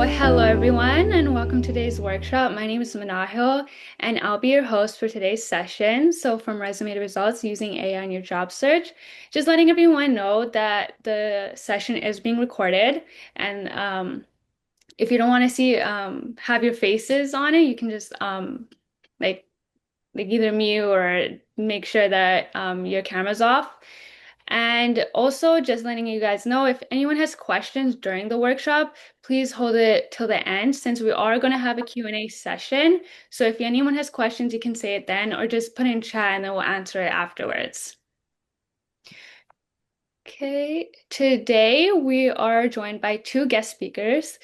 Well, hello everyone, and welcome to today's workshop. My name is Manahil, and I'll be your host for today's session. So, from resume to results using AI in your job search, just letting everyone know that the session is being recorded, and if you don't want to see have your faces on it, you can just like either mute or make sure that your camera's off. And also just letting you guys know if anyone has questions during the workshop, please hold it till the end since we are going to have a Q&A session. So if anyone has questions, you can say it then or just put in chat and then we'll answer it afterwards. Okay, today we are joined by two guest speakers,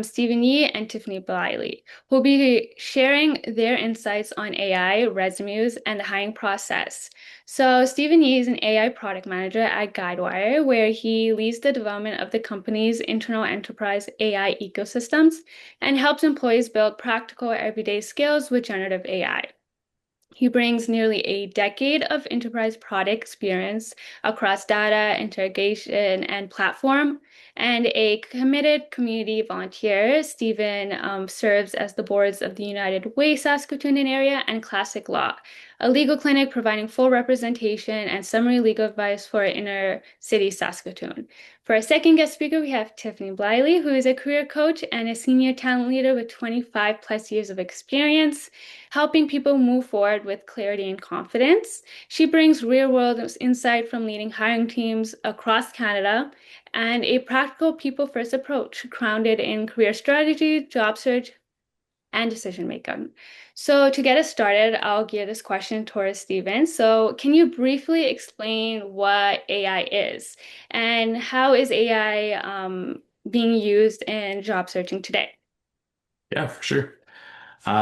Stephen Yee and Tiffany Bliley, who will be sharing their insights on AI, resumes, and the hiring process. So, Stephen Yee is an AI product manager at Guidewire, where he leads the development of the company's internal enterprise AI ecosystems and helps employees build practical everyday skills with generative AI. He brings nearly a decade of enterprise product experience across data, interrogation, and platform. And a committed community volunteer, Stephen serves as the boards of the United Way Saskatoon area and Classic Law, a legal clinic providing full representation and summary legal advice for inner city Saskatoon. For our second guest speaker, we have Tiffany Bliley, who is a career coach and a senior talent leader with 25 plus years of experience helping people move forward with clarity and confidence. She brings real world insight from leading hiring teams across Canada and a practical people first approach grounded in career strategy, job search, and decision making. So, to get us started, I'll gear this question towards Stephen. So, can you briefly explain what AI is and how is AI being used in job searching today? Yeah, for sure.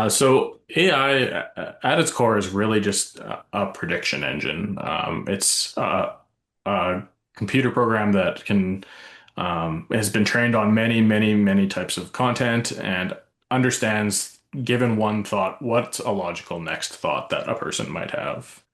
So AI at its core is really just a prediction engine. It's a computer program that can has been trained on many, many, many types of content and understands, given one thought, what's a logical next thought that a person might have.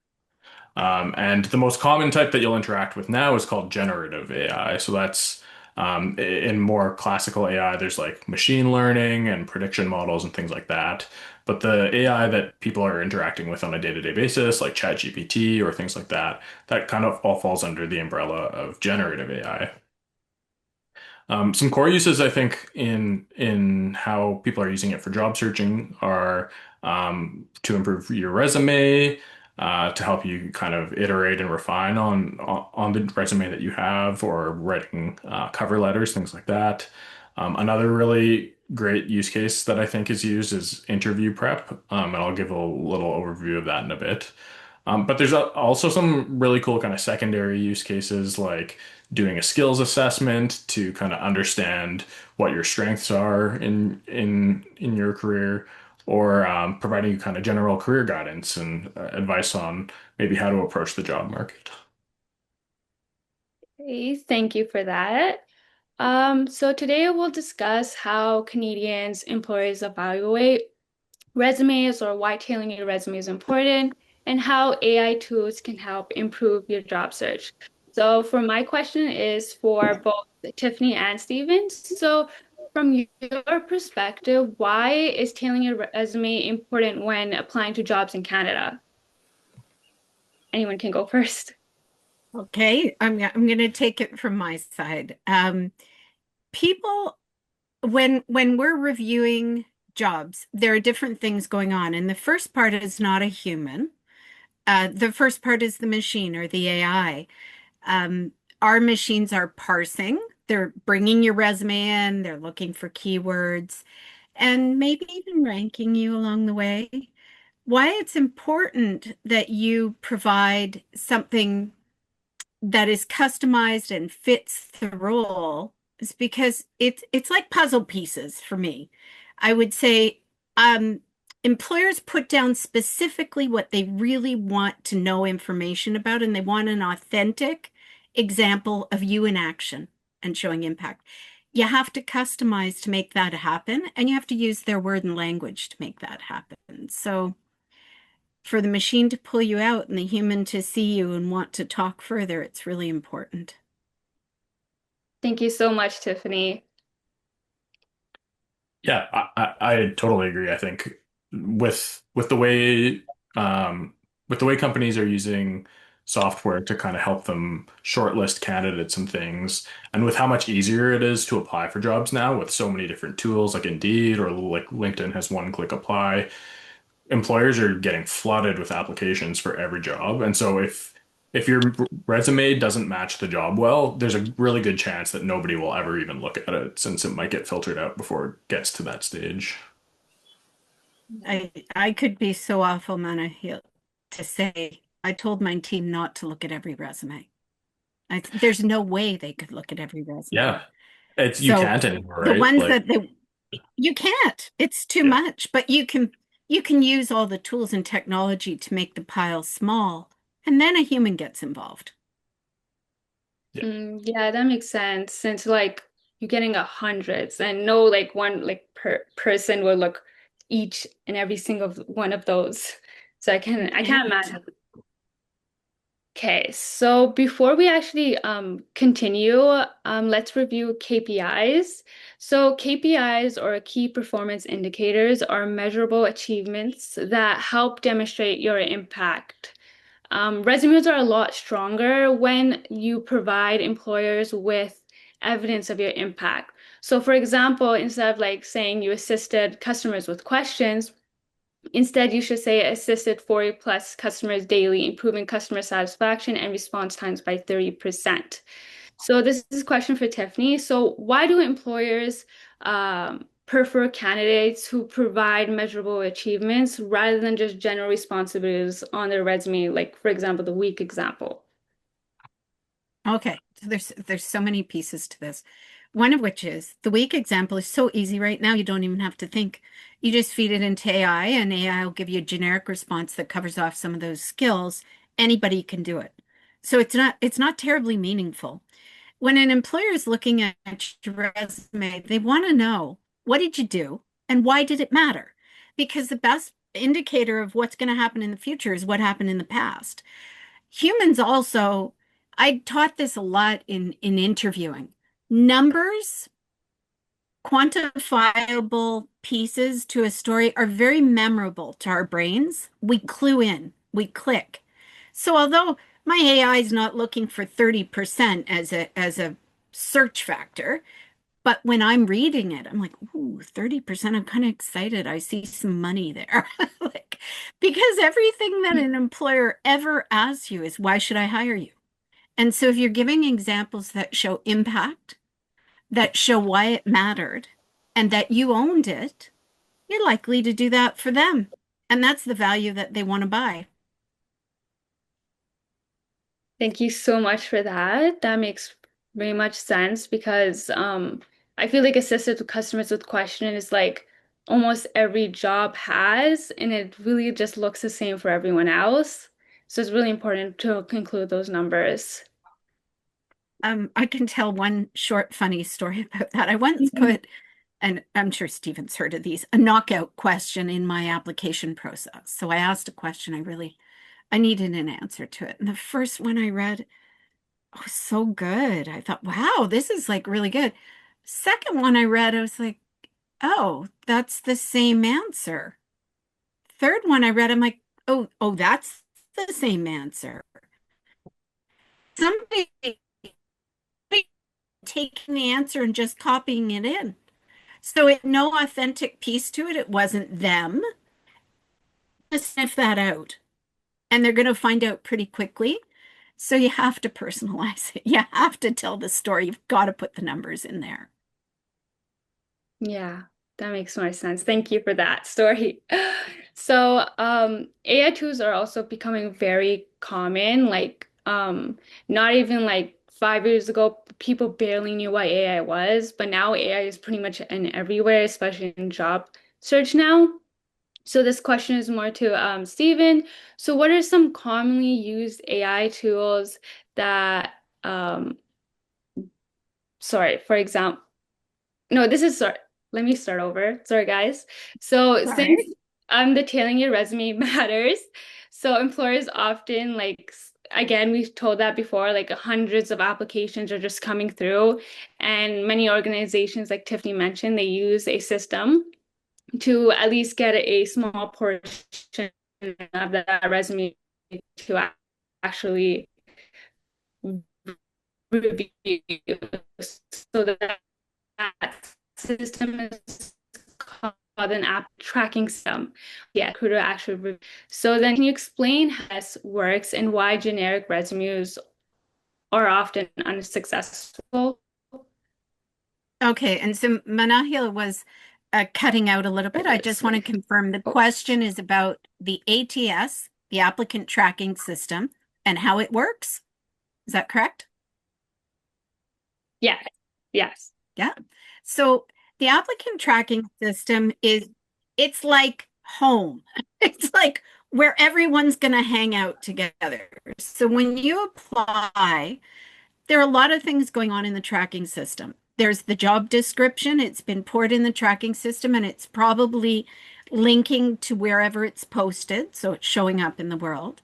And the most common type that you'll interact with now is called generative AI. So that's in more classical AI, there's like machine learning and prediction models and things like that. But the AI that people are interacting with on a day-to-day basis, like ChatGPT or things like that, that kind of all falls under the umbrella of generative AI. Some core uses, I think, in how people are using it for job searching are to improve your resume, to help you kind of iterate and refine on the resume that you have, or writing cover letters, things like that. Another really great use case that I think is used is interview prep, and I'll give a little overview of that in a bit. But there's also some really cool kind of secondary use cases like doing a skills assessment to kind of understand what your strengths are in your career, or providing you kind of general career guidance and advice on maybe how to approach the job market. Okay, thank you for that. So today we'll discuss how Canadians employers evaluate resumes or why tailoring your resume is important and how AI tools can help improve your job search. So for my question is for both Tiffany and Steven. So from your perspective, why is tailoring your resume important when applying to jobs in Canada? Anyone can go first. Okay, I'm going to take it from my side. People, when we're reviewing jobs, there are different things going on, and the first part is not a human. The first part is the machine or the AI. Um, our machines are parsing. They're bringing your resume in. They're looking for keywords, and maybe even ranking you along the way. Why it's important that you provide something that is customized and fits the role is because it's like puzzle pieces for me. I would say um, employers put down specifically what they really want to know information about, and they want an authentic example of you in action and showing impact. You have to customize to make that happen, and you have to use their word and language to make that happen. So for the machine to pull you out and the human to see you and want to talk further, it's really important. Thank you so much, Tiffany. Yeah, I totally agree. I think with the way with the way companies are using software to kind of help them shortlist candidates and things, and with how much easier it is to apply for jobs now with so many different tools like Indeed or like LinkedIn has one-click apply, employers are getting flooded with applications for every job. And so if your resume doesn't match the job well, there's a really good chance that nobody will ever even look at it since it might get filtered out before it gets to that stage. I could be so awful, Mana, to say I told my team not to look at every resume. There's no way they could look at every resume. Yeah. It's you So can't anymore, the right? ones Like, that they you can't. It's too yeah. much, but you can use all the tools and technology to make the pile small, and then a human gets involved. Yeah. Yeah, that makes sense. Since like you're getting a hundreds and no like one like per person will look each and every single one of those. So You I can't can't. imagine. Okay, so before we actually continue, let's review KPIs. So KPIs or key performance indicators are measurable achievements that help demonstrate your impact. Resumes are a lot stronger when you provide employers with evidence of your impact. So, for example, instead of like saying you assisted customers with questions, instead you should say assisted 40 plus customers daily, improving customer satisfaction and response times by 30%. So, this is a question for Tiffany. So, why do employers prefer candidates who provide measurable achievements rather than just general responsibilities on their resume, like, for example, the week example? Okay, so there's so many pieces to this. One of which is the weak example is so easy right now, you don't even have to think. You just feed it into AI, and AI will give you a generic response that covers off some of those skills. Anybody can do it. So it's not terribly meaningful. When an employer is looking at your resume, they want to know what did you do and why did it matter? Because the best indicator of what's going to happen in the future is what happened in the past. Humans also, I taught this a lot in interviewing. Numbers, quantifiable pieces to a story are very memorable to our brains. We clue in, we click. So although my AI is not looking for 30% as a search factor, but when I'm reading it, I'm like, ooh, 30%, I'm kind of excited. I see some money there. Like, because everything that an employer ever asks you is, why should I hire you? And so if you're giving examples that show impact, that show why it mattered, and that you owned it, you're likely to do that for them. And that's the value that they want to buy. Thank you so much for that. That makes very much sense because I feel like assisted with customers with question is like almost every job has, and it really just looks the same for everyone else. So it's really important to conclude those numbers. I can tell one short, funny story about that. I once put, and I'm sure Stephen's heard of these, a knockout question in my application process. So I asked a question I needed an answer to it. And the first one I read was so good. I thought, wow, this is like really good. Second one I read, I was like, oh, that's the same answer. Third one I read, I'm like, oh, that's the same answer. Somebody taking the answer and just copying it in. So it no authentic piece to it. It wasn't them. Just sniff that out. And they're going to find out pretty quickly. So you have to personalize it. You have to tell the story. You've got to put the numbers in there. Yeah, that makes more sense. Thank you for that story. So, AI tools are also becoming very common. Like, not even like 5 years ago, people barely knew what AI was, but now AI is pretty much in everywhere, especially in job search now. So this question is more to Stephen. So what are some commonly used AI tools that, sorry, for example, no, this is sorry. Let me start over. Sorry, guys. So since Sorry. detailing your resume matters, so employers often like again, we've told that before, like hundreds of applications are just coming through. And many organizations, like Tiffany mentioned, they use a system to at least get a small portion of that resume to actually review. So that system is called an app tracking system. Yeah, recruiter actually. So then, can you explain how this works and why generic resumes are often unsuccessful? Okay, and so Manahil was cutting out a little bit. I just want to confirm the question is about the ATS, the applicant tracking system, and how it works. Is that correct? Yes, yes. Yeah. So the applicant tracking system it's like home. It's like where everyone's going to hang out together. So when you apply, there are a lot of things going on in the tracking system. There's the job description, it's been poured in the tracking system, and it's probably linking to wherever it's posted, so it's showing up in the world.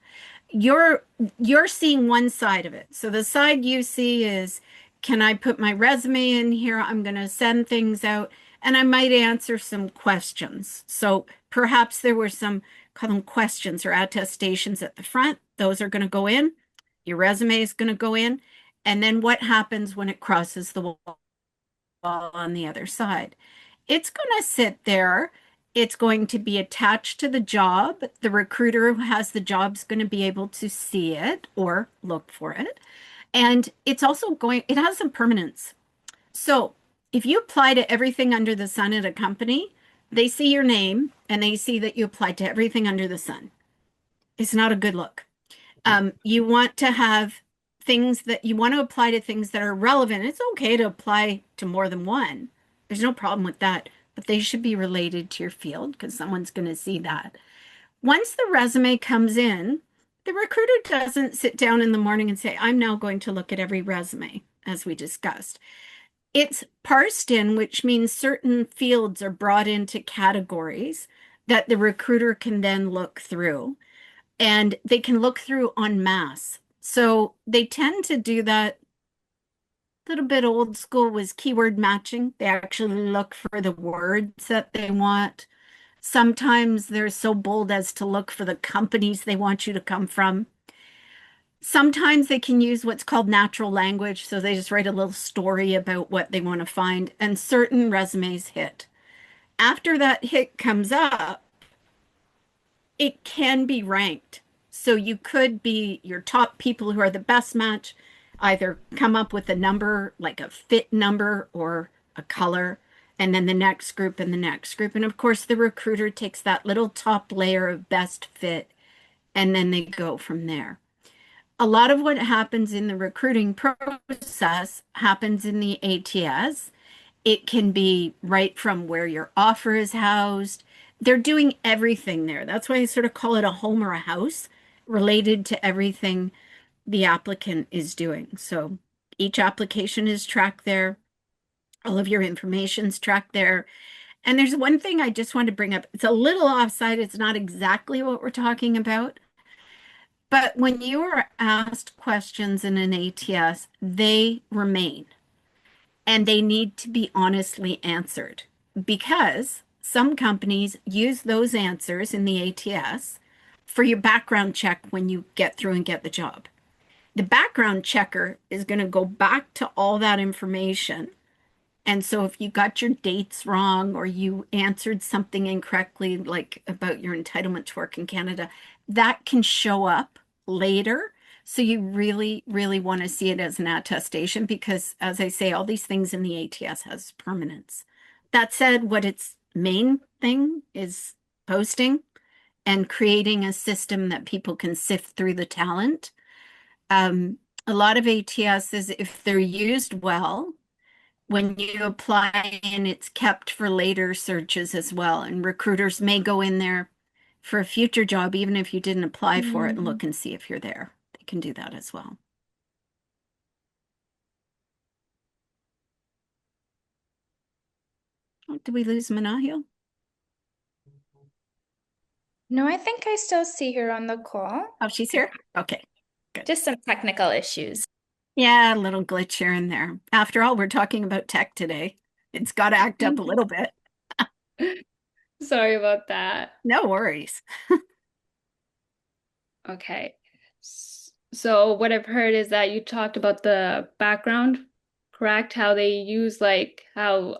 You're you're seeing one side of it. So the side you see is, can I put my resume in here? I'm going to send things out, and I might answer some questions. So perhaps there were some, call them questions or attestations at the front. Those are going to go in. Your resume is going to go in. And then what happens when it crosses the wall on the other side? It's going to sit there. It's going to be attached to the job. The recruiter who has the job is going to be able to see it or look for it. And it's also going, it has some permanence. So if you apply to everything under the sun at a company, they see your name and they see that you applied to everything under the sun. It's not a good look. You want to have things that you want to apply to things that are relevant. It's okay to apply to more than one. There's no problem with that, but they should be related to your field because someone's going to see that. Once the resume comes in, the recruiter doesn't sit down in the morning and say, I'm now going to look at every resume, as we discussed. It's parsed in, which means certain fields are brought into categories that the recruiter can then look through and they can look through en masse. So they tend to do that. A little bit old school was keyword matching. They actually look for the words that they want. Sometimes they're so bold as to look for the companies they want you to come from. Sometimes they can use what's called natural language. So they just write a little story about what they want to find, and certain resumes hit. After that hit comes up, it can be ranked. So you could be your top people who are the best match, either come up with a number, like a fit number or a color, and then the next group and the next group. And of course, the recruiter takes that little top layer of best fit, and then they go from there. A lot of what happens in the recruiting process happens in the ATS. It can be right from where your offer is housed. They're doing everything there. That's why I sort of call it a home or a house related to everything the applicant is doing. So each application is tracked there. All of your information's tracked there. And there's one thing I just want to bring up. It's a little offside. It's not exactly what we're talking about. But when you are asked questions in an ATS, they remain and they need to be honestly answered because some companies use those answers in the ATS for your background check when you get through and get the job. The background checker is going to go back to all that information. And so if you got your dates wrong or you answered something incorrectly, like about your entitlement to work in Canada, that can show up later. So you really, really want to see it as an attestation because, as I say, all these things in the ATS has permanence. That said, what its main thing is posting and creating a system that people can sift through the talent. A lot of ATSs, if they're used well, when you apply and it's kept for later searches as well. And recruiters may go in there for a future job, even if you didn't apply for it, and look and see if you're there. They can do that as well. Oh, did we lose Manahil? No, I think I still see her on the call. Oh, she's here? Okay. Good. Just some technical issues. Yeah, a little glitch here and there. After all, we're talking about tech today. It's got to act up a little bit. Sorry about that. No worries. Okay. So what I've heard is that you talked about the background, correct? How they use like how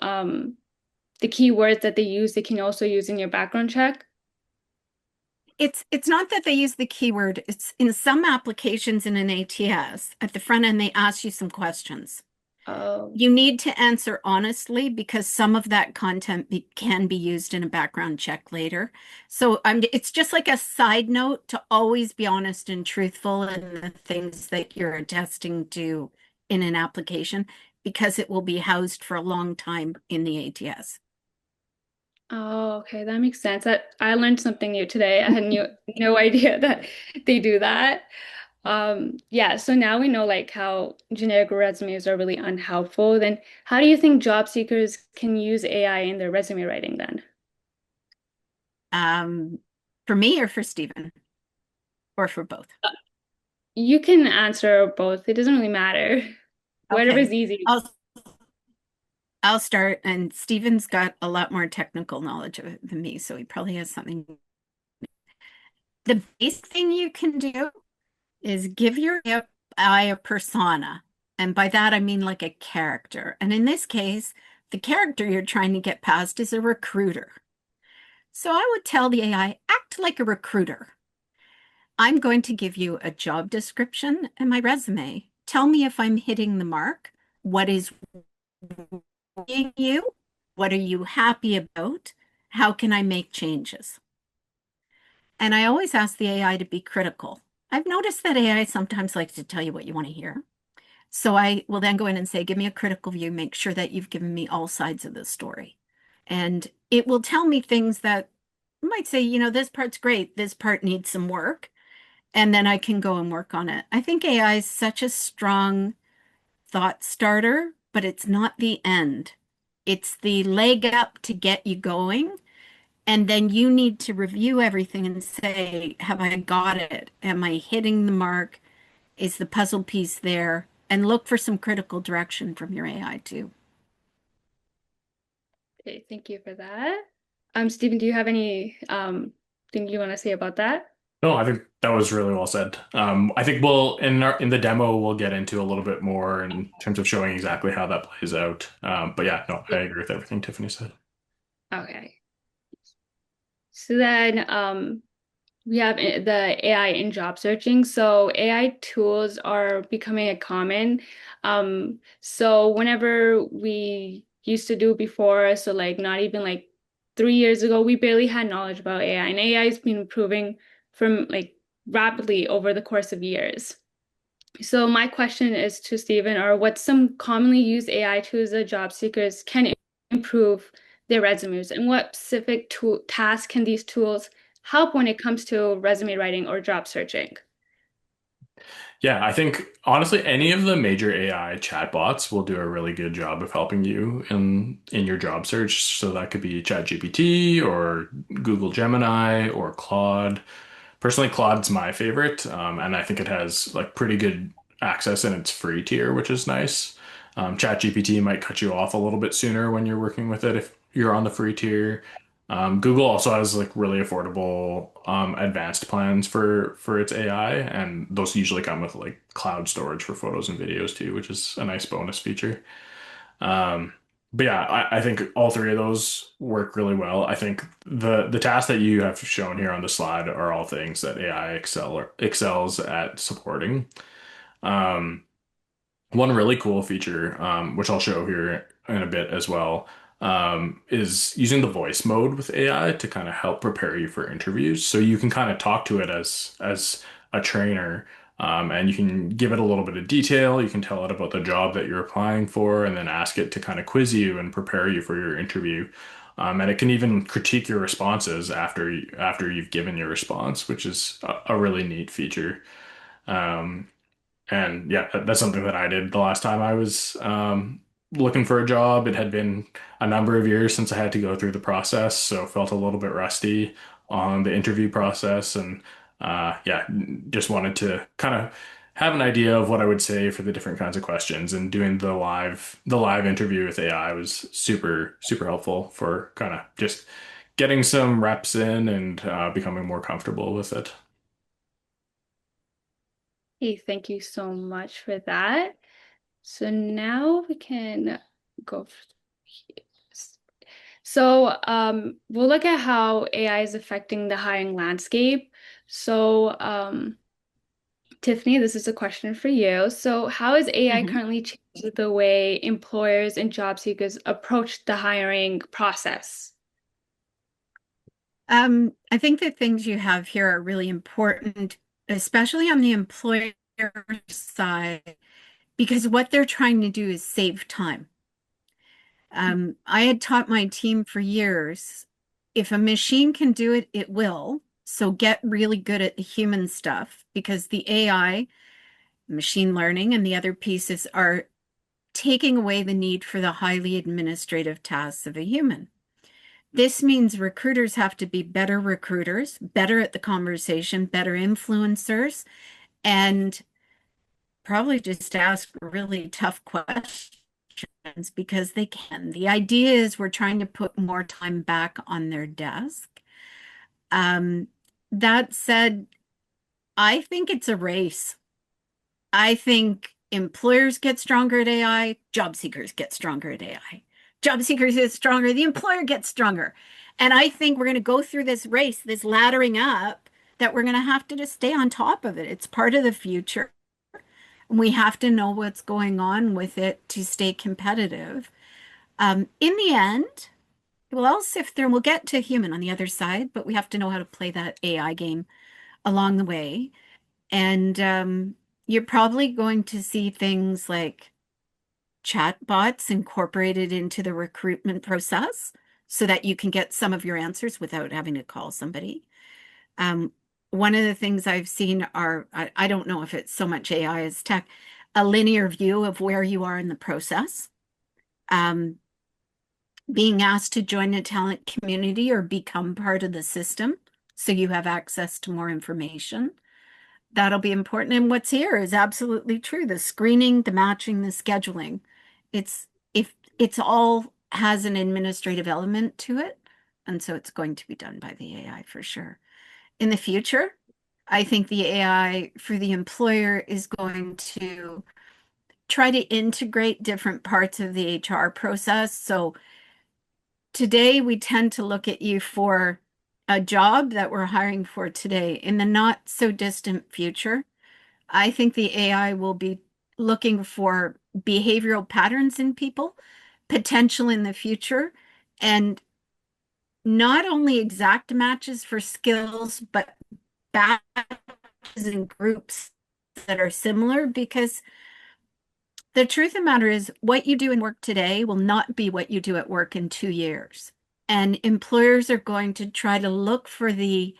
the keywords that they use, they can also use in your background check. It's not that they use the keyword. It's in some applications in an ATS at the front end, they ask you some questions. Oh, You need to answer honestly because some of that content can be used in a background check later. So it's just like a side note to always be honest and truthful in the things that you're attesting to in an application because it will be housed for a long time in the ATS. oh, okay, that makes sense. I learned something new today. I had no idea that they do that. Yeah, so now we know like how generic resumes are really unhelpful. Then how do you think job seekers can use AI in their resume writing then? Um, for me or for Stephen or for both. You can answer both. It doesn't really matter. Whatever's Okay. easy. I'll start, and Stephen's got a lot more technical knowledge of it than me, so he probably has something. The basic thing you can do is give your AI a persona. And by that, I mean like a character. And in this case, the character you're trying to get past is a recruiter. So I would tell the AI, act like a recruiter. I'm going to give you a job description and my resume. Tell me if I'm hitting the mark. What is worrying you? What are you happy about? How can I make changes? And I always ask the AI to be critical. I've noticed that AI sometimes likes to tell you what you want to hear. So I will then go in and say, give me a critical view, make sure that you've given me all sides of the story. And it will tell me things that might say, this part's great, this part needs some work. And then I can go and work on it. I think AI is such a strong thought starter, but it's not the end. It's the leg up to get you going. And then you need to review everything and say, have I got it? Am I hitting the mark? Is the puzzle piece there? And look for some critical direction from your AI too. Okay, thank you for that. Stephen, do you have any thing you want to say about that? No, I think that was really well said. I think in the demo we'll get into a little bit more in terms of showing exactly how that plays out. But yeah, no, I Yeah. agree with everything Tiffany said. Okay. So then we have the AI in job searching. So AI tools are becoming a common. So whenever we used to do before, so like not even like 3 years ago, we barely had knowledge about AI, and AI has been improving from like rapidly over the course of years. So my question is to Stephen, are what some commonly used AI tools that job seekers can improve their resumes, and what specific tool tasks can these tools help when it comes to resume writing or job searching? Yeah, I think honestly, any of the major AI chatbots will do a really good job of helping you in your job search. So that could be ChatGPT or Google Gemini or Claude. Personally, Claude's my favorite, and I think it has like pretty good access in its free tier, which is nice. ChatGPT might cut you off a little bit sooner when you're working with it if you're on the free tier. Google also has like really affordable advanced plans for its AI, and those usually come with like cloud storage for photos and videos too, which is a nice bonus feature. Um, but yeah, I think all three of those work really well. I think the tasks that you have shown here on the slide are all things that AI excels at supporting. Um, One really cool feature, which I'll show here in a bit as well, is using the voice mode with AI to kind of help prepare you for interviews. So you can kind of talk to it as a trainer, and you can give it a little bit of detail. You can tell it about the job that you're applying for, and then ask it to kind of quiz you and prepare you for your interview. And it can even critique your responses after you've given your response, which is a really neat feature. Um, and yeah, that's something that I did the last time I was looking for a job. It had been a number of years since I had to go through the process, so felt a little bit rusty on the interview process. And yeah, just wanted to kind of have an idea of what I would say for the different kinds of questions, and doing the live interview with AI was super helpful for kind of just getting some reps in and becoming more comfortable with it. Hey, thank you so much for that. So now we can go. So we'll look at how AI is affecting the hiring landscape. So Tiffany, this is a question for you. So how is AI Mhm. currently changing the way employers and job seekers approach the hiring process? I think the things you have here are really important, especially on the employer side, because what they're trying to do is save time. I had taught my team for years, if a machine can do it, it will. So get really good at the human stuff because the AI, machine learning, and the other pieces are taking away the need for the highly administrative tasks of a human. This means recruiters have to be better recruiters, better at the conversation, better influencers, and probably just ask really tough questions because they can. The idea is we're trying to put more time back on their desk. Um, that said, I think it's a race. I think employers get stronger at AI, job seekers get stronger at AI. Job seekers get stronger, the employer gets stronger. And I think we're going to go through this race, this laddering up, that we're going to have to just stay on top of it. It's part of the future. We have to know what's going on with it to stay competitive. In the end, we'll all sift through and we'll get to human on the other side, but we have to know how to play that AI game along the way. And you're probably going to see things like chatbots incorporated into the recruitment process so that you can get some of your answers without having to call somebody. Um, one of the things I've seen are, I don't know if it's so much AI as tech, a linear view of where you are in the process. Um, Being asked to join a talent community or become part of the system so you have access to more information. That'll be important. And what's here is absolutely true. The screening, the matching, the scheduling. It's if it's all has an administrative element to it. And so it's going to be done by the AI for sure. In the future, I think the AI for the employer is going to try to integrate different parts of the HR process. So today we tend to look at you for a job that we're hiring for today. In the not so distant future, I think the AI will be looking for behavioral patterns in people, potential in the future, and not only exact matches for skills, but batches and groups that are similar because the truth of the matter is what you do in work today will not be what you do at work in 2 years. And employers are going to try to look for the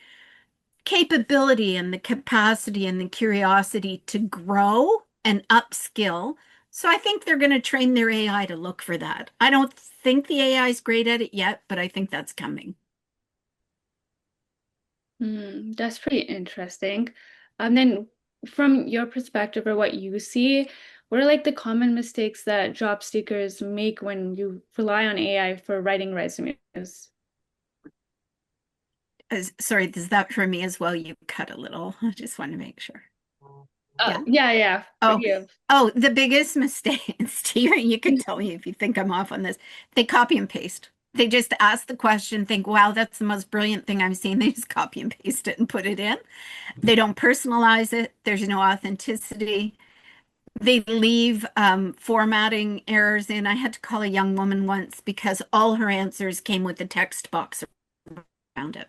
capability and the capacity and the curiosity to grow and upskill. So I think they're going to train their AI to look for that. I don't think the AI is great at it yet, but I think that's coming. That's pretty interesting. Then from your perspective or what you see, what are like the common mistakes that job seekers make when you rely on AI for writing resumes? Sorry, is that for me as well? You cut a little. I just want to make sure. Yeah. Yeah, for Oh, you. oh, the biggest mistake, Steve, you can tell me if you think I'm off on this. They copy and paste. They just ask the question, think, wow, that's the most brilliant thing I've seen. They just copy and paste it and put it in. They don't personalize it. There's no authenticity. They leave formatting errors in. I had to call a young woman once because all her answers came with a text box around it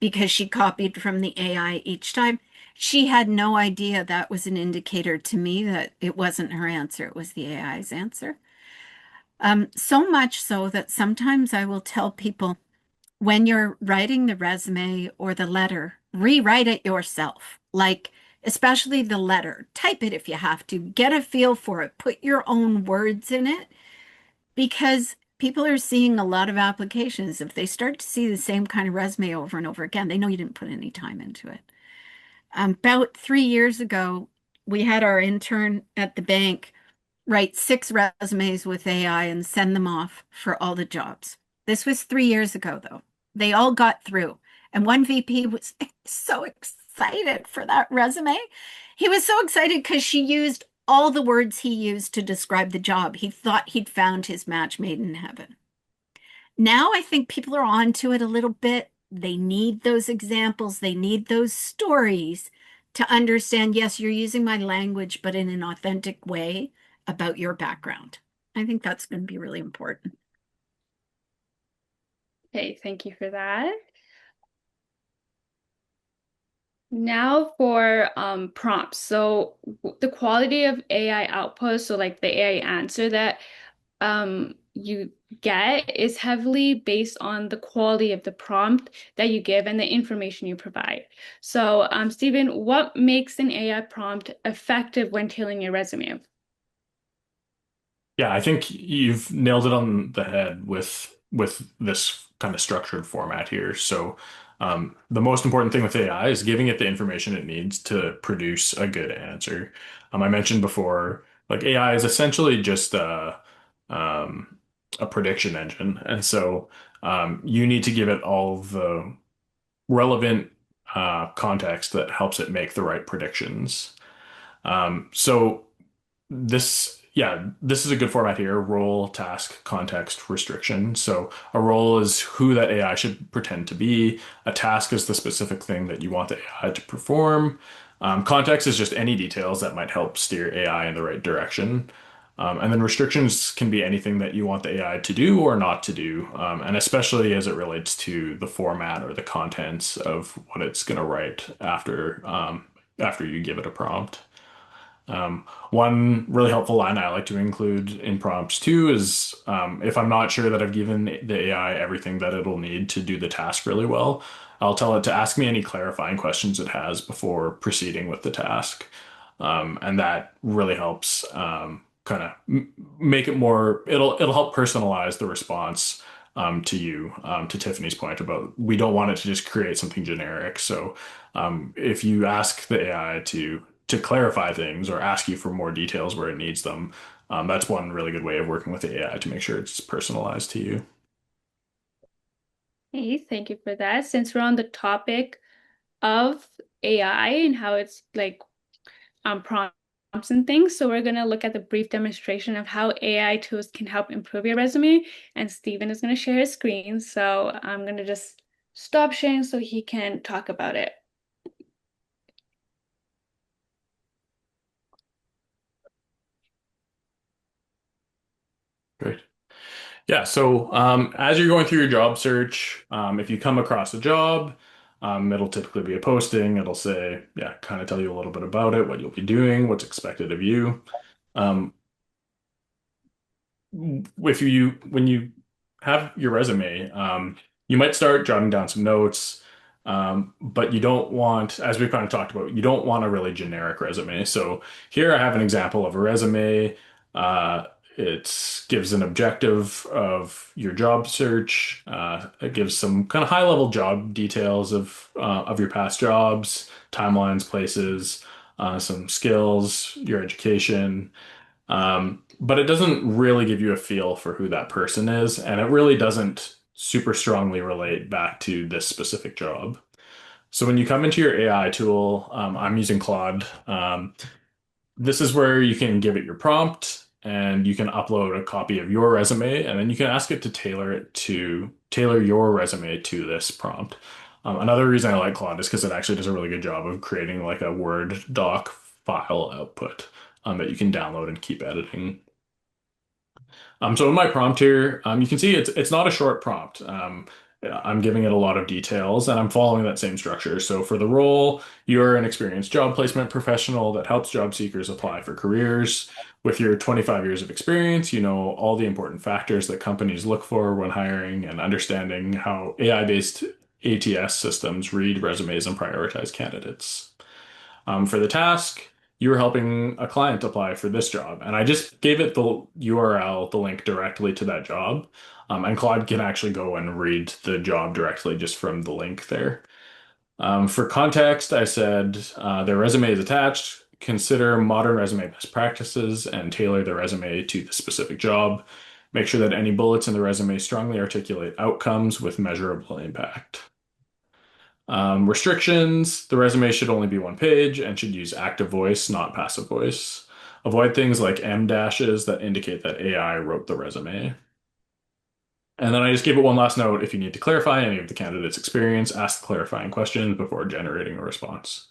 because she copied from the AI each time. She had no idea that was an indicator to me that it wasn't her answer, it was the AI's answer. So much so that sometimes I will tell people when you're writing the resume or the letter, rewrite it yourself. Like, especially the letter, type it if you have to, get a feel for it, put your own words in it, because people are seeing a lot of applications. If they start to see the same kind of resume over and over again, they know you didn't put any time into it. About 3 years ago, we had our intern at the bank write 6 resumes with AI and send them off for all the jobs. This was 3 years ago, though. They all got through. And one VP was so excited for that resume. He was so excited because she used all the words he used to describe the job. He thought he'd found his match made in heaven. Now I think people are on to it a little bit. They need those examples, they need those stories to understand, yes, you're using my language, but in an authentic way about your background. I think that's going to be really important. Okay, thank you for that. Now for prompts. So the quality of AI output, so like the AI answer that you get is heavily based on the quality of the prompt that you give and the information you provide. So, Stephen, what makes an AI prompt effective when tailoring your resume? Yeah, I think you've nailed it on the head with this kind of structured format here. So, the most important thing with AI is giving it the information it needs to produce a good answer. I mentioned before, like AI is essentially just a prediction engine, and so you need to give it all the relevant context that helps it make the right predictions. So this is a good format here. Role, task, context, restriction. So a role is who that AI should pretend to be. A task is the specific thing that you want the AI to perform. Context is just any details that might help steer AI in the right direction. And then restrictions can be anything that you want the AI to do or not to do, and especially as it relates to the format or the contents of what it's going to write after you give it a prompt. One really helpful line I like to include in prompts too is if I'm not sure that I've given the AI everything that it'll need to do the task really well, I'll tell it to ask me any clarifying questions it has before proceeding with the task. And that really helps kind of make it more, it'll help personalize the response to you, to Tiffany's point about we don't want it to just create something generic. So if you ask the AI to clarify things or ask you for more details where it needs them. That's one really good way of working with the AI to make sure it's personalized to you. Hey, thank you for that. Since we're on the topic of AI and how it's like prompts and things, so we're gonna look at the brief demonstration of how AI tools can help improve your resume. And Stephen is gonna share his screen, so I'm gonna just stop sharing so he can talk about it. Great. Yeah, so as you're going through your job search, if you come across a job, it'll typically be a posting. It'll say, yeah, kind of tell you a little bit about it, what you'll be doing, what's expected of you. Um, if you when you have your resume, you might start jotting down some notes, but you don't want, as we kind of talked about, you don't want a really generic resume. So here I have an example of a resume. It gives an objective of your job search. It gives some kind of high level job details of your past jobs, timelines, places, some skills, your education. But it doesn't really give you a feel for who that person is, and it really doesn't super strongly relate back to this specific job. So when you come into your AI tool, I'm using Claude. This is where you can give it your prompt and you can upload a copy of your resume, and then you can ask it to tailor your resume to this prompt. Another reason I like Claude is because it actually does a really good job of creating like a Word doc file output that you can download and keep editing. So in my prompt here, you can see it's not a short prompt. I'm giving it a lot of details and I'm following that same structure. So for the role, you're an experienced job placement professional that helps job seekers apply for careers. With your 25 years of experience, you know all the important factors that companies look for when hiring and understanding how AI-based ATS systems read resumes and prioritize candidates. For the task, you were helping a client apply for this job, and I just gave it the URL, the link directly to that job. And Claude can actually go and read the job directly just from the link there. For context, I said their resume is attached. consider modern resume best practices and tailor the resume to the specific job. Make sure that any bullets in the resume strongly articulate outcomes with measurable impact. Restrictions, the resume should only be one page and should use active voice, not passive voice. Avoid things like M dashes that indicate that AI wrote the resume. And then I just gave it one last note. If you need to clarify any of the candidate's experience, ask the clarifying questions before generating a response.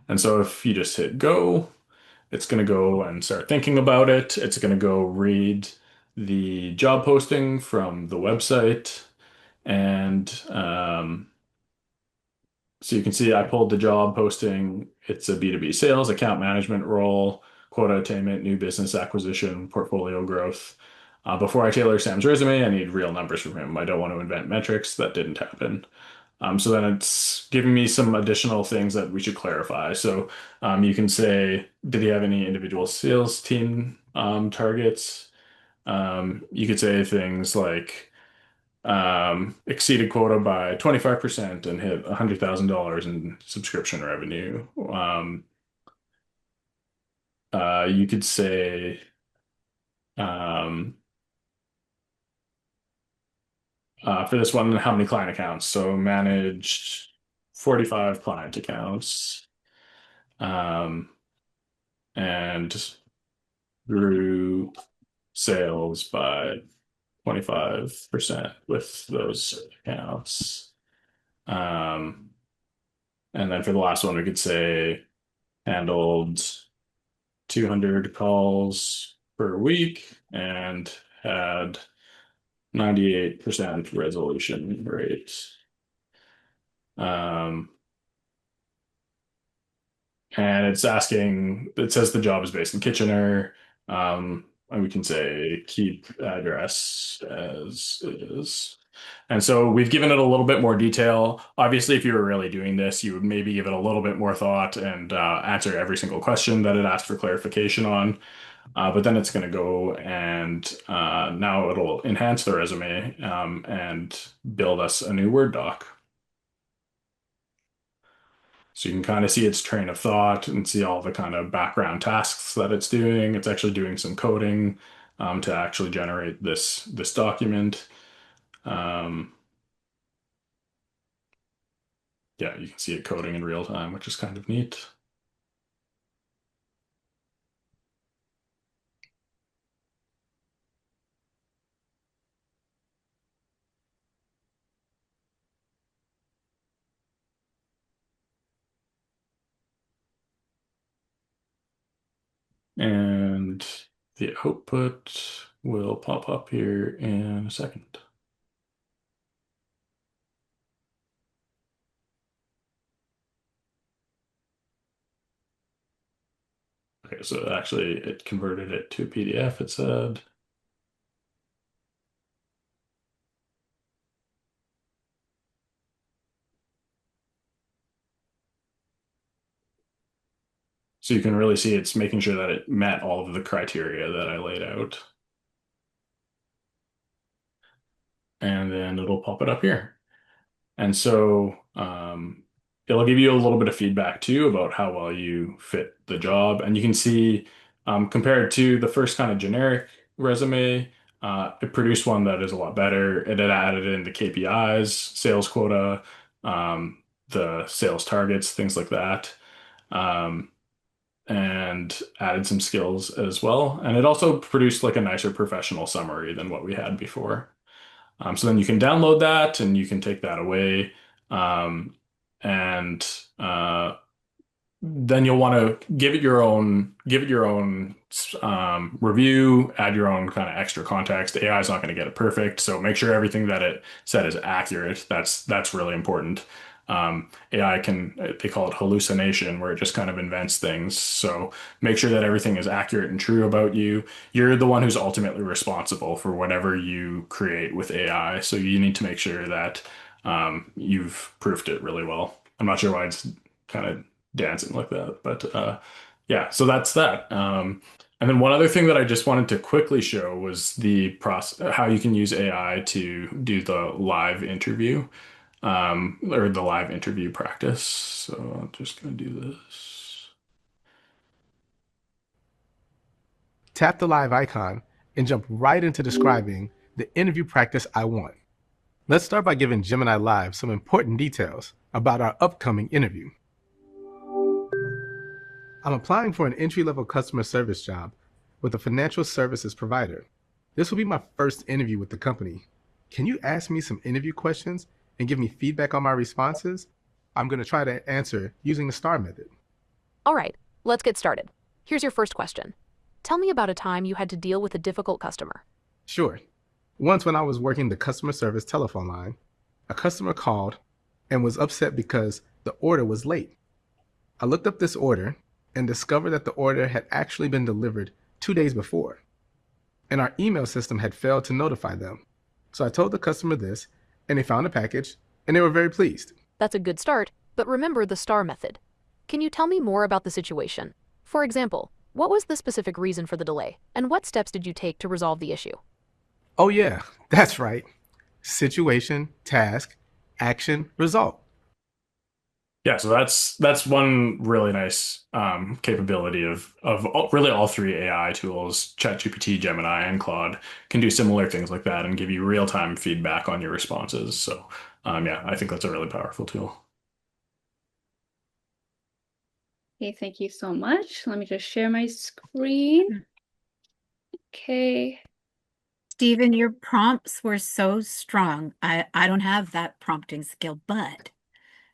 And so if you just hit go, it's going to go and start thinking about it. It's going to go read the job posting from the website. And so you can see I pulled the job posting. It's a B2B sales, account management role, quota attainment, new business acquisition, portfolio growth. Before I tailor Sam's resume, I need real numbers from him. I don't want to invent metrics. That didn't happen. So then it's giving me some additional things that we should clarify. So you can say, did he have any individual sales team targets? You could say things like exceeded quota by 25% and hit $100,000 in subscription revenue. You could say, um, for this one, how many client accounts? So managed 45 client accounts, um, and grew sales by 25% with those accounts. Um, and then for the last one, we could say handled 200 calls per week and had 98% resolution rate. Um, and it's asking, it says the job is based in Kitchener. And we can say keep address as is. And so we've given it a little bit more detail. Obviously, if you were really doing this, you would maybe give it a little bit more thought and answer every single question that it asked for clarification on. But then it's going to go and now it'll enhance the resume and build us a new Word doc. So you can kind of see its train of thought and see all the kind of background tasks that it's doing. It's actually doing some coding to actually generate this document. Um, yeah, you can see it coding in real time, which is kind of neat. And the output will pop up here in a second. Okay, so actually it converted it to a PDF, it said. So you can really see it's making sure that it met all of the criteria that I laid out. And then it'll pop it up here. And so it'll give you a little bit of feedback too about how well you fit the job. And you can see compared to the first kind of generic resume, it produced one that is a lot better. It had added in the KPIs, sales quota, the sales targets, things like that. Um, and added some skills as well. And it also produced like a nicer professional summary than what we had before. So then you can download that and you can take that away. Um, and then you'll want to give it your own review, add your own kind of extra context. AI is not going to get it perfect, so make sure everything that it said is accurate. That's really important. AI can, they call it hallucination, where it just kind of invents things. So make sure that everything is accurate and true about you. You're the one who's ultimately responsible for whatever you create with AI. So you need to make sure that you've proofed it really well. I'm not sure why it's kind of dancing like that, but yeah, so that's that. And then one other thing that I just wanted to quickly show was the process, how you can use AI to do the live interview or the live interview practice. So I'm just going to do this. Tap the live icon and jump right into describing the interview practice I want. Let's start by giving Gemini Live some important details about our upcoming interview. I'm applying for an entry level customer service job with a financial services provider. This will be my first interview with the company. Can you ask me some interview questions and give me feedback on my responses? I'm going to try to answer using the STAR method. All right, let's get started. Here's your first question. Tell me about a time you had to deal with a difficult customer. Sure. Once, when I was working the customer service telephone line, a customer called and was upset because the order was late. I looked up this order and discovered that the order had actually been delivered 2 days before, and our email system had failed to notify them. So I told the customer this, and they found the package, and they were very pleased. That's a good start, but remember the STAR method. Can you tell me more about the situation? For example, what was the specific reason for the delay, and what steps did you take to resolve the issue? Oh, yeah, that's right. Situation, task, action, result. Yeah, so that's one really nice capability of really all three AI tools, ChatGPT, Gemini, and Claude can do similar things like that and give you real-time feedback on your responses. So yeah, I think that's a really powerful tool. Okay, thank you so much. Let me just share my screen. Okay. Stephen, your prompts were so strong. I don't have that prompting skill, but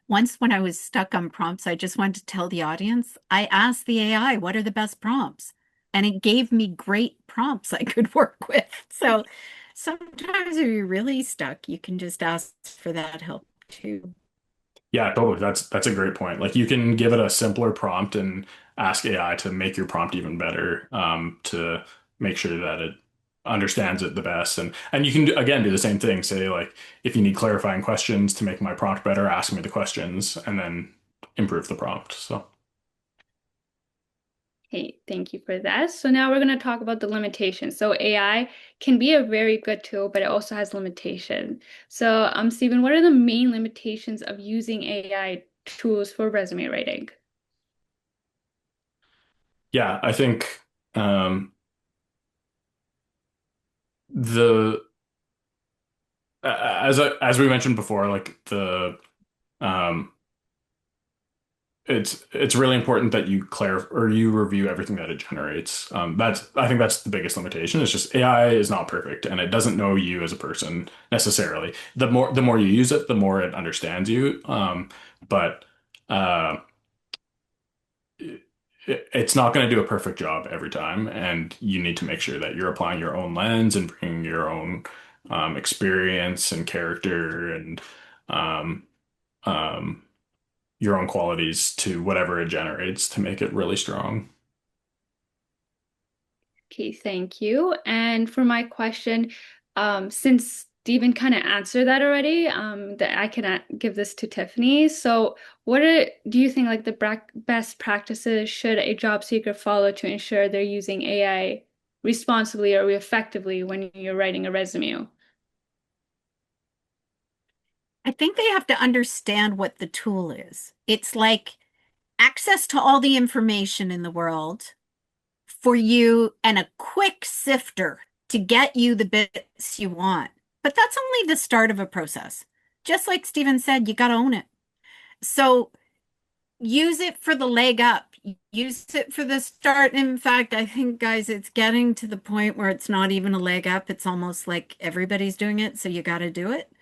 once when I was stuck on prompts, I just wanted to tell the audience, I asked the AI, what are the best prompts? And it gave me great prompts I could work with. So sometimes if you're really stuck, you can just ask for that help too. Yeah, totally. That's a great point. Like you can give it a simpler prompt and ask AI to make your prompt even better, to make sure that it understands it the best. And you can again do the same thing. Say like if you need clarifying questions to make my prompt better, ask me the questions and then improve the prompt. So Hey, thank you for that. So now we're going to talk about the limitations. So AI can be a very good tool, but it also has limitations. So, Stephen, what are the main limitations of using AI tools for resume writing? yeah, I think the as we mentioned before, like the um it's really important that you clarify or you review everything that it generates. I think that's the biggest limitation. It's just AI is not perfect and it doesn't know you as a person necessarily. The more you use it, the more it understands you. But uh, it, it's not going to do a perfect job every time, and you need to make sure that you're applying your own lens and bringing your own experience and character and um, um, your own qualities to whatever it generates to make it really strong. Okay, thank you. And for my question, since Stephen kind of answered that already, that I can give this to Tiffany. So, do you think like the best practices should a job seeker follow to ensure they're using AI responsibly or effectively when you're writing a resume? I think they have to understand what the tool is. It's like access to all the information in the world for you and a quick sifter to get you the bits you want. But that's only the start of a process. Just like Stephen said, you got to own it. So use it for the leg up, use it for the start. In fact, I think, guys, it's getting to the point where it's not even a leg up. It's almost like everybody's doing it. So you got to do it.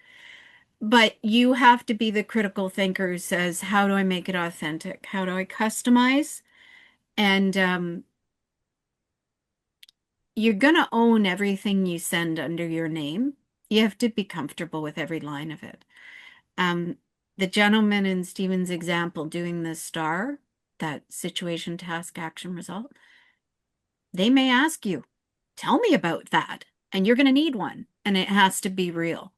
But you have to be the critical thinker who says, how do I make it authentic? How do I customize? And you're going to own everything you send under your name. You have to be comfortable with every line of it. Um, the gentleman in Stephen's example doing the STAR, that situation, task, action, result, they may ask you, tell me about that. And you're going to need one. And it has to be real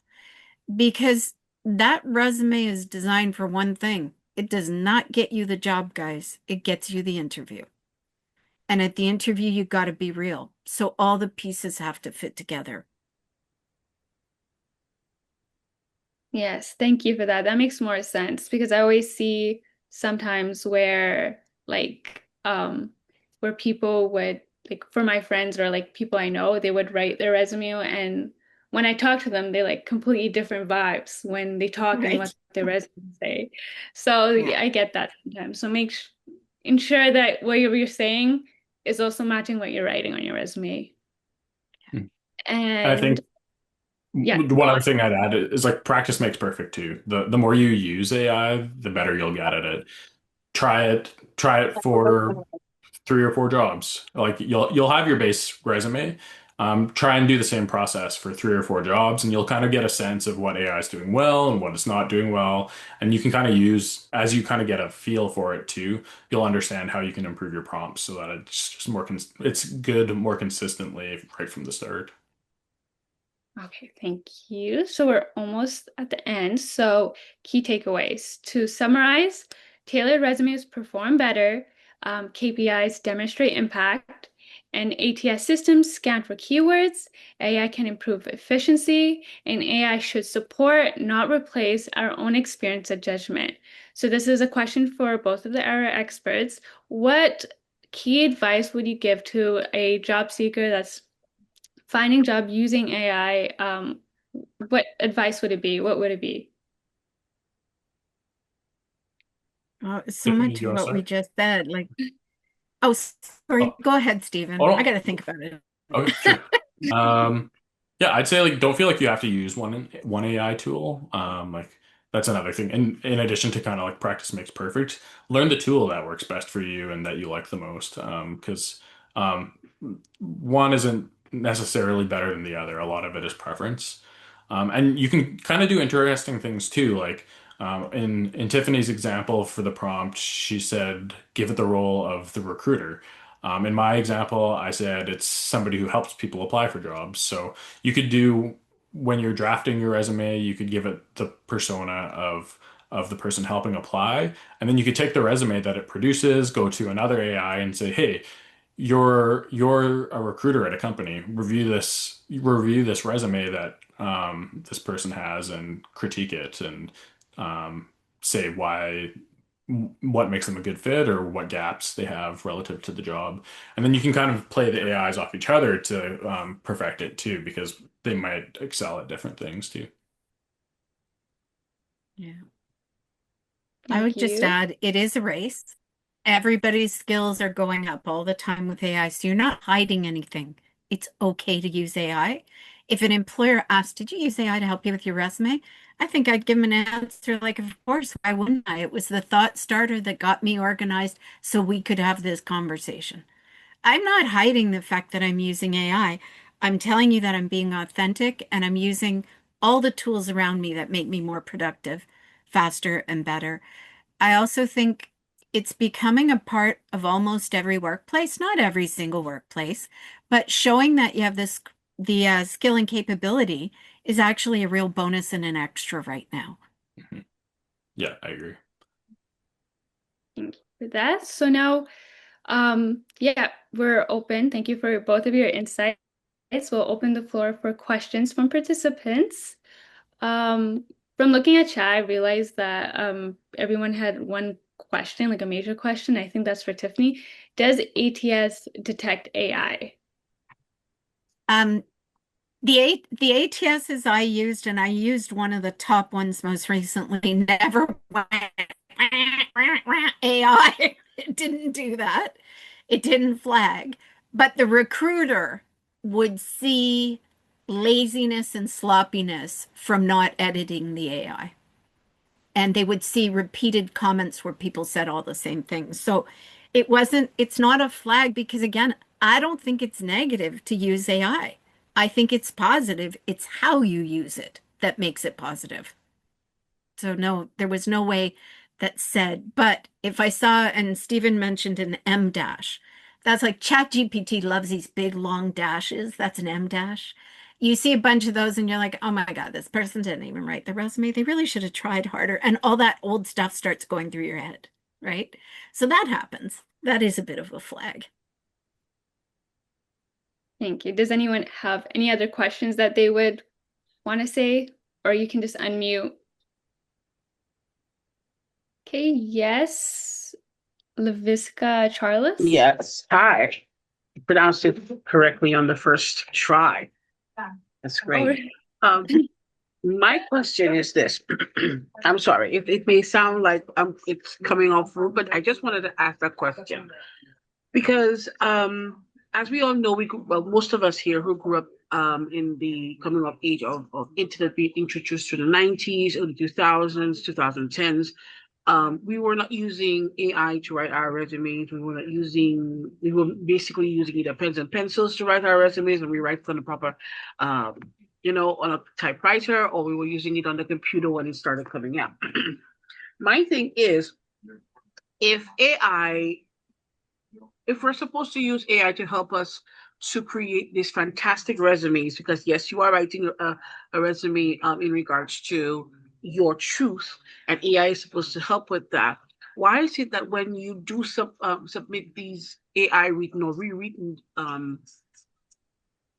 because that resume is designed for one thing. It does not get you the job, guys. It gets you the interview. And at the interview, you got to be real. So all the pieces have to fit together. Yes, thank you for that. That makes more sense because I always see sometimes where like where people would like for my friends or like people I know, they would write their resume, and when I talk to them, they like completely different vibes when they talk and Right. what their resume say. So Yeah. yeah, I get that sometimes. So ensure that what you're saying is also matching what you're writing on your resume. Hmm. And I And think yeah, the go one on. other thing I'd add is like practice makes perfect too. The more you use AI, the better you'll get at it. Try it for 3 or 4 jobs. Like you'll have your base resume. Try and do the same process for 3 or 4 jobs, and you'll kind of get a sense of what AI is doing well and what it's not doing well. And you can kind of use, as you kind of get a feel for it too, you'll understand how you can improve your prompts so that it's just it's good more consistently right from the start. Okay, thank you. So we're almost at the end. So key takeaways. To summarize, tailored resumes perform better, KPIs demonstrate impact, and ATS systems scan for keywords. AI can improve efficiency, and AI should support, not replace, our own experience and judgment. So this is a question for both of our experts. What key advice would you give to a job seeker that's finding job using AI, what advice would it be? What would it be? So Tiffany, much do you of want to what we start? just said, like, oh, sorry, Oh, go ahead, oh Stephen. I got no. to think about it. Okay, sure. Um, yeah, I'd say like don't feel like you have to use one AI tool. Like that's another thing. And in addition to kind of like practice makes perfect, learn the tool that works best for you and that you like the most. Because one isn't necessarily better than the other. A lot of it is preference. And you can kind of do interesting things too. Like in Tiffany's example for the prompt, she said, give it the role of the recruiter. In my example, I said it's somebody who helps people apply for jobs. So you could do when you're drafting your resume, you could give it the persona of the person helping apply, and then you could take the resume that it produces, go to another AI and say, "Hey, you're a recruiter at a company. Review this resume that this person has and critique it and say what makes them a good fit or what gaps they have relative to the job. And then you can kind of play the AIs off each other to perfect it too, because they might excel at different things too. Yeah. I Thank would just you. add, it is a race. Everybody's skills are going up all the time with AI, so you're not hiding anything. It's okay to use AI. If an employer asks, did you use AI to help you with your resume? I think I'd give them an answer like, of course, why wouldn't I? It was the thought starter that got me organized so we could have this conversation. I'm not hiding the fact that I'm using AI. I'm telling you that I'm being authentic and I'm using all the tools around me that make me more productive, faster, and better. I also think it's becoming a part of almost every workplace, not every single workplace, but showing that you have the skill and capability is actually a real bonus and an extra right now. Mhm. Yeah, I agree. Thank you for that. So now, yeah, we're open. Thank you for both of your insights. We'll open the floor for questions from participants. Um, from looking at chat, I realized that everyone had one question, like a major question. I think that's for Tiffany. Does ATS detect AI? Um, the ATSs I used, and I used one of the top ones most recently, never went AI. It didn't do that. It didn't flag. But the recruiter would see laziness and sloppiness from not editing the AI. And they would see repeated comments where people said all the same things. So it's not a flag because, again, I don't think it's negative to use AI. I think it's positive. It's how you use it that makes it positive. So no, there was no way that said, but if I saw, and Stephen mentioned an M dash, that's like ChatGPT loves these big long dashes. That's an M dash. You see a bunch of those and you're like, oh my God, this person didn't even write the resume. They really should have tried harder. And all that old stuff starts going through your head, right? So that happens. That is a bit of a flag. Thank you. Does anyone have any other questions that they would want to say? Or you can just unmute. Okay, yes. Laviska Charles. Yes. Hi. pronounced it correctly on the first try. That's Oh, great. Um, my question is this. I'm sorry, it may sound like it's coming off rude, but I just wanted to ask that question because, as we all know, well, most of us here who grew up in the coming of age of internet being introduced to the 90s, early 2000s, 2010s, we were not using AI to write our resumes. We were basically using either pens and pencils to write our resumes, and we write on the proper, um, on a typewriter, or we were using it on the computer when it started coming out. My thing is, if AI if we're supposed to use AI to help us to create these fantastic resumes, because yes, you are writing a resume in regards to your truth, and AI is supposed to help with that. Why is it that when you do submit these AI written or rewritten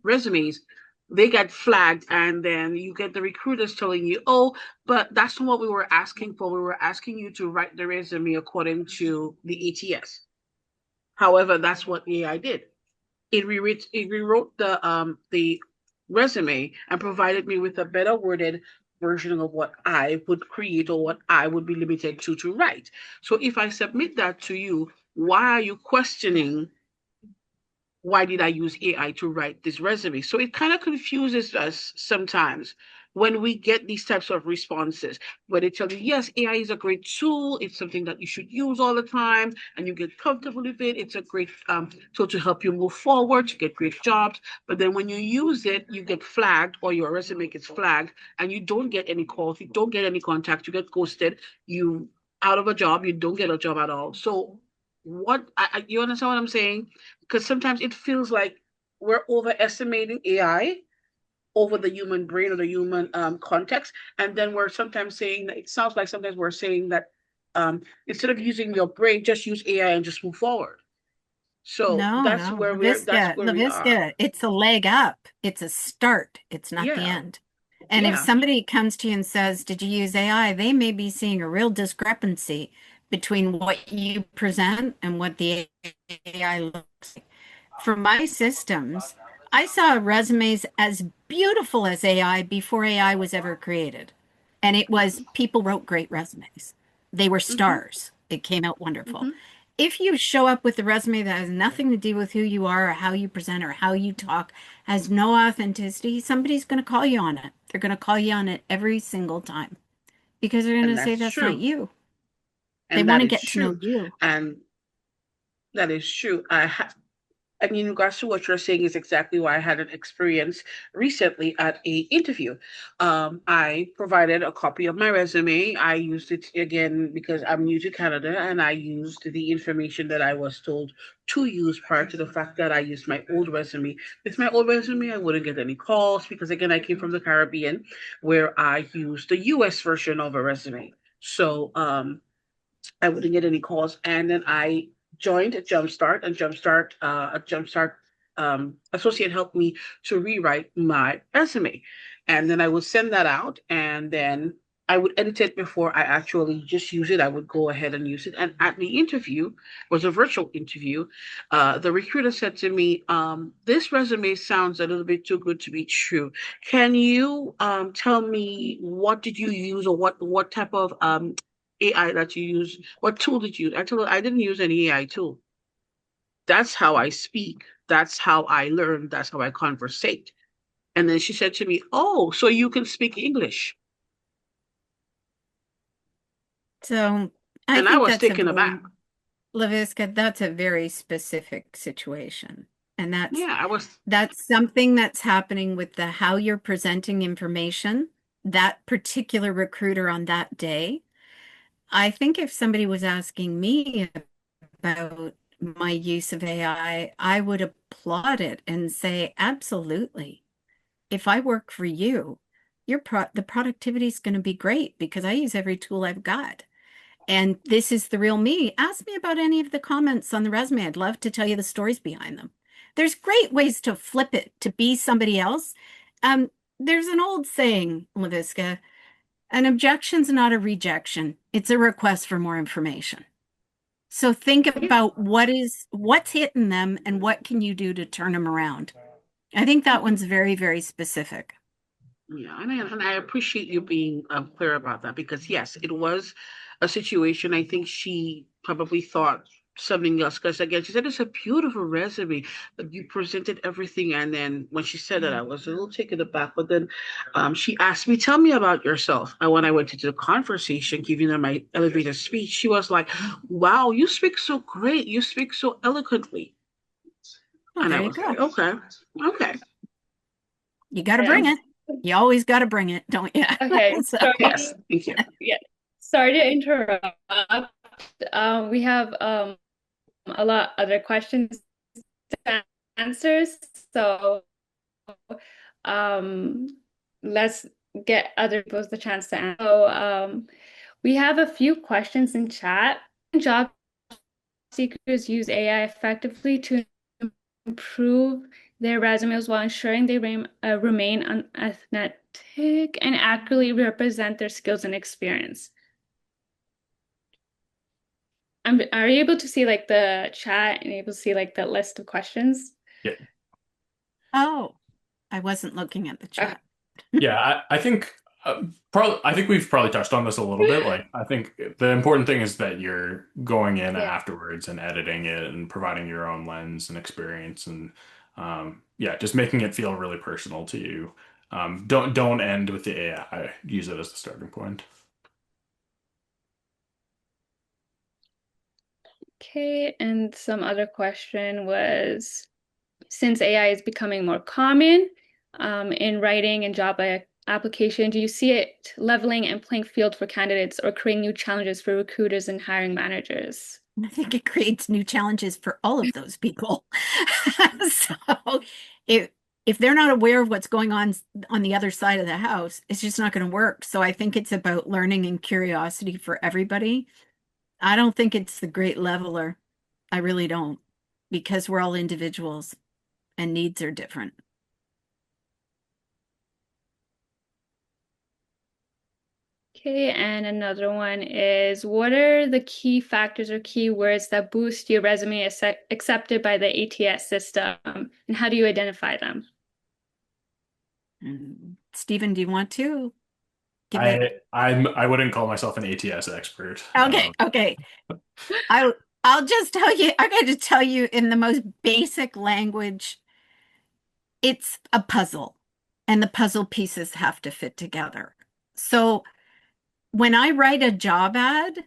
resumes, they get flagged, and then you get the recruiters telling you, "Oh, but that's not what we were asking for. We were asking you to write the resume according to the ATS." However, that's what AI did. It rewrote the resume and provided me with a better worded version of what I would create or what I would be limited to write. So if I submit that to you, why are you questioning why did I use AI to write this resume? So it kind of confuses us sometimes when we get these types of responses where they tell you, yes, AI is a great tool. It's something that you should use all the time and you get comfortable with it. It's a great tool to help you move forward, to get great jobs. But then when you use it, you get flagged or your resume gets flagged and you don't get any calls, you don't get any contact, you get ghosted, you out of a job, you don't get a job at all. So you understand what I'm saying? Because sometimes it feels like we're overestimating AI over the human brain or the human context, and then we're sometimes saying that it sounds like sometimes we're saying that instead of using your brain, just use AI and just move forward. So No, no, that's where we are. LaVisca, it's a leg up. It's a start. It's not the Yeah, end. And if yeah, somebody comes to you and says, "Did you use AI?" They may be seeing a real discrepancy between what you present and what the AI looks like. For my systems, I saw resumes as beautiful as AI before AI was ever created. And it was people wrote great resumes. They were mm-hmm, stars. It came out wonderful. mm-hmm, If you show up with a resume that has nothing to do with who you are or how you present or how you talk, has no authenticity, somebody's going to call you on it. They're going to call you on it every single time because they're going and to say that's that's not true, you. They and want that to is get to know true, you. and that is true. I mean, in regards to what you're saying is exactly why I had an experience recently at a interview. I provided a copy of my resume. I used it again because I'm new to Canada, and I used the information that I was told to use prior to the fact that I used my old resume. With my old resume, I wouldn't get any calls because again, I came from the Caribbean, where I used the U.S. version of a resume. So I wouldn't get any calls. And then I joined Jumpstart, and a Jumpstart associate helped me to rewrite my resume. And then I would send that out, and then I would edit it before I actually just use it. I would go ahead and use it. And at the interview, was a virtual interview, the recruiter said to me, "This resume sounds a little bit too good to be true. Can you tell me what did you use or what type of AI that you use? What tool did you use?" I told her I didn't use any AI tool. That's how I speak. That's how I learn. That's how I conversate. And then she said to me, "Oh, so you can speak English?" So I And I think was that's a taken very, aback. LaVisca, that's a very specific situation. And Yeah, I was. that's something that's happening with the how you're presenting information, that particular recruiter on that day. I think if somebody was asking me about my use of AI, I would applaud it and say, absolutely. If I work for you, the productivity is going to be great because I use every tool I've got. And this is the real me. Ask me about any of the comments on the resume. I'd love to tell you the stories behind them. There's great ways to flip it to be somebody else. Um, there's an old saying, LaVisca, an objection's not a rejection. It's a request for more information. So think about what's hitting them and what can you do to turn them around. I think that one's very, very specific. Yeah, and I appreciate you being clear about that because yes, it was a situation. I think she probably thought something else because again, she said it's a beautiful resume, but you presented everything, and then when she said that, I was a little taken aback. But then, she asked me, "Tell me about yourself." And when I went into the conversation, giving her my elevator speech, she was like, "Wow, you speak so great. You speak so eloquently." Oh, And I there you was like, go. "Okay, okay, You got to Yeah. bring it. You always got to bring it, don't you? Okay, So, yes, thank you." yeah. Sorry to interrupt. We have a lot other questions to answers, so um, let's get other people the chance to answer. So, we have a few questions in chat. Job seekers use AI effectively to improve their resumes while ensuring they remain authentic and accurately represent their skills and experience. Are you able to see like the chat and able to see like the list of questions? Yeah. oh, I wasn't looking at the Okay. chat. Yeah, I think probably I think we've probably touched on this a little bit. Like, I think the important thing is that you're going in Yeah. afterwards and editing it and providing your own lens and experience and yeah, just making it feel really personal to you. Don't end with the AI. Use it as the starting point. Okay, and some other question was, since AI is becoming more common in writing and job application, do you see it leveling and playing field for candidates or creating new challenges for recruiters and hiring managers? I think it creates new challenges for all of those people. So if if they're not aware of what's going on the other side of the house, it's just not going to work. So I think it's about learning and curiosity for everybody. I don't think it's the great leveler. I really don't, because we're all individuals and needs are different. Okay, and another one is, what are the key factors or keywords that boost your resume accepted by the ATS system, and how do you identify them? Stephen, do you want to give it? I wouldn't call myself an ATS expert. Okay, okay. I I'll just tell you, I got to tell you in the most basic language, it's a puzzle and the puzzle pieces have to fit together. So when I write a job ad,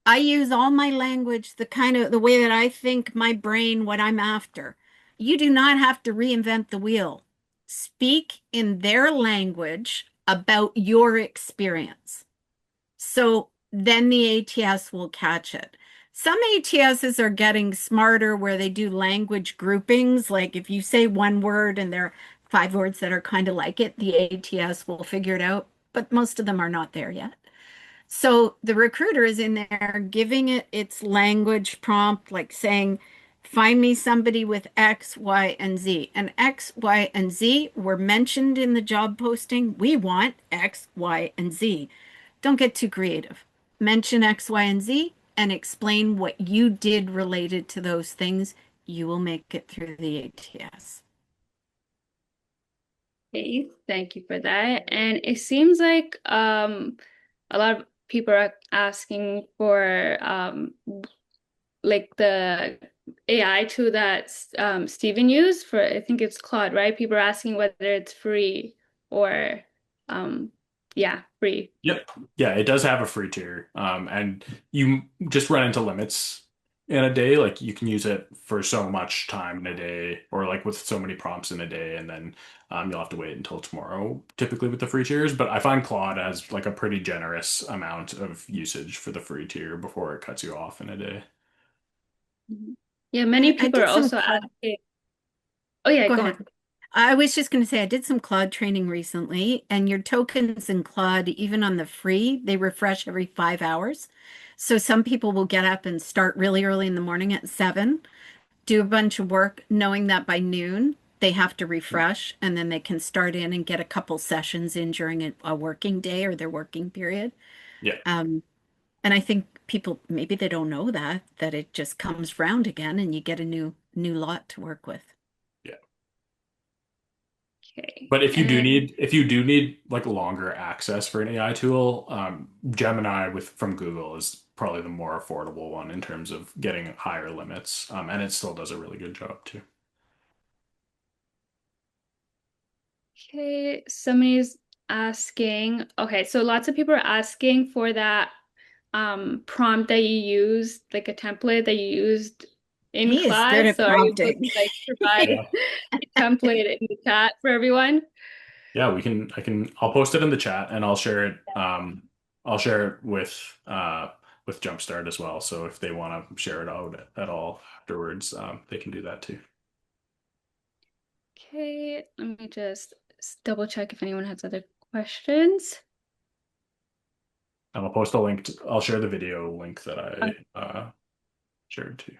I use all my language, the kind of the way that I think, my brain, what I'm after. You do not have to reinvent the wheel. Speak in their language about your experience. So then the ATS will catch it. Some ATSs are getting smarter where they do language groupings. Like if you say one word and there are five words that are kind of like it, the ATS will figure it out. But most of them are not there yet. So the recruiter is in there giving it its language prompt, like saying, find me somebody with X, Y, and Z. And X, Y, and Z were mentioned in the job posting. We want X, Y, and Z. Don't get too creative. Mention X, Y, and Z and explain what you did related to those things. You will make it through the ATS. Okay, thank you for that. And it seems like a lot of people are asking for like the AI tool that Steven used for, I think it's Claude, right? People are asking whether it's free or um yeah, free. Yep. Yeah, it does have a free tier. And you just run into limits in a day. Like, you can use it for so much time in a day, or like with so many prompts in a day, and then you'll have to wait until tomorrow, typically with the free tiers. But I find Claude has like a pretty generous amount of usage for the free tier before it cuts you off in a day. Mhm. Yeah, many I people are did some also asking. Oh yeah, Go go ahead. on. I was just going to say, I did some Claude training recently, and your tokens in Claude, even on the free, they refresh every 5 hours. So some people will get up and start really early in the morning at 7, do a bunch of work, knowing that by noon they have to refresh, and then they can start in and get a couple sessions in during a working day or their working period. Yeah. Um, and I think people, maybe they don't know that it just comes round again and you get a new lot to work with. Yeah. Okay. But if you do need like longer access for an AI tool, Gemini from Google is probably the more affordable one in terms of getting higher limits. And it still does a really good job too. Okay, somebody's asking. Okay, so lots of people are asking for that prompt that you used, like a template that you used in He is good class. at So are you able prompting. to like provide Yeah. a template in the chat for everyone? Yeah, I'll post it in the chat and I'll share it with Jumpstart as well. So if they want to share it out at all afterwards, they can do that too. Okay, let me just double check if anyone has other questions. And I'll share the video link that I shared too.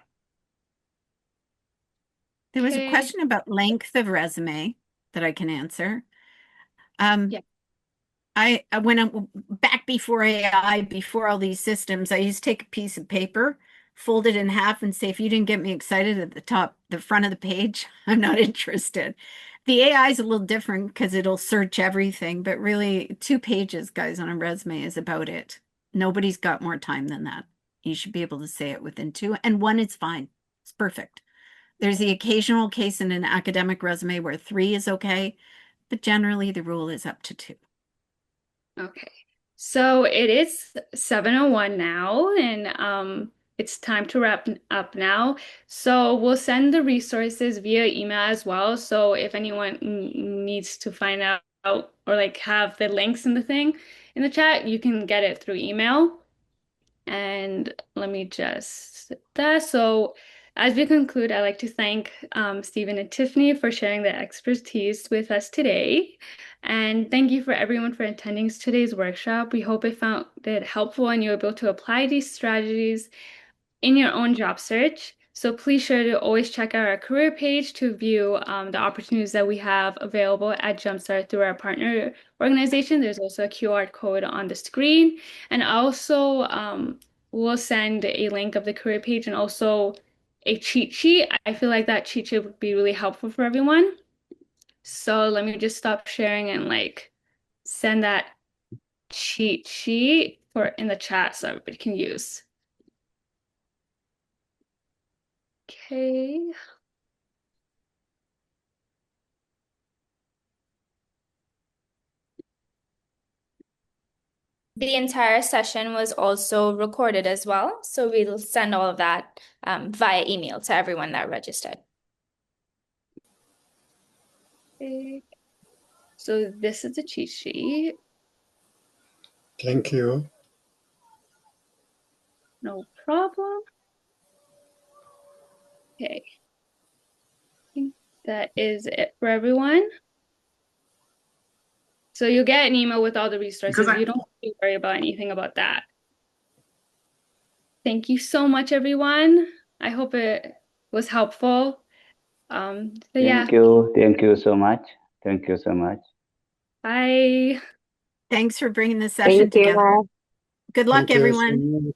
There was a Okay, question about length of resume that I can answer. Um, yeah. when I'm back before AI, before all these systems, I used to take a piece of paper, fold it in half, and say, if you didn't get me excited at the top, the front of the page, I'm not interested. The AI is a little different because it'll search everything, but really 2 pages, guys, on a resume is about it. Nobody's got more time than that. You should be able to say it within 2, and 1 is fine. It's perfect. There's the occasional case in an academic resume where 3 is okay, but generally the rule is up to 2. Okay. So it is 7:01 now, and it's time to wrap up now. So we'll send the resources via email as well. So if anyone needs to find out or like have the links in the thing in the chat, you can get it through email. And let me just that. So, as we conclude, I'd like to thank Stephen and Tiffany for sharing their expertise with us today. And thank you for everyone for attending today's workshop. We hope it found it helpful and you're able to apply these strategies in your own job search. So please sure to always check out our career page to view the opportunities that we have available at Jumpstart through our partner organization. There's also a QR code on the screen. And also, we'll send a link of the career page and also a cheat sheet. I feel like that cheat sheet would be really helpful for everyone. So let me just stop sharing and like send that cheat sheet for in the chat so everybody can use. Okay. The entire session was also recorded as well, so we'll send all of that via email to everyone that registered. Okay. So this is the cheat sheet. Thank you. No problem. Okay. I think that is it for everyone. So you'll get an email with all the resources. You don't have to worry about anything about that. Thank you so much, everyone. I hope it was helpful. Yeah. Thank you so much. Thank you so much. Bye. Thanks for bringing the session together. Good luck, Thank you so everyone. much.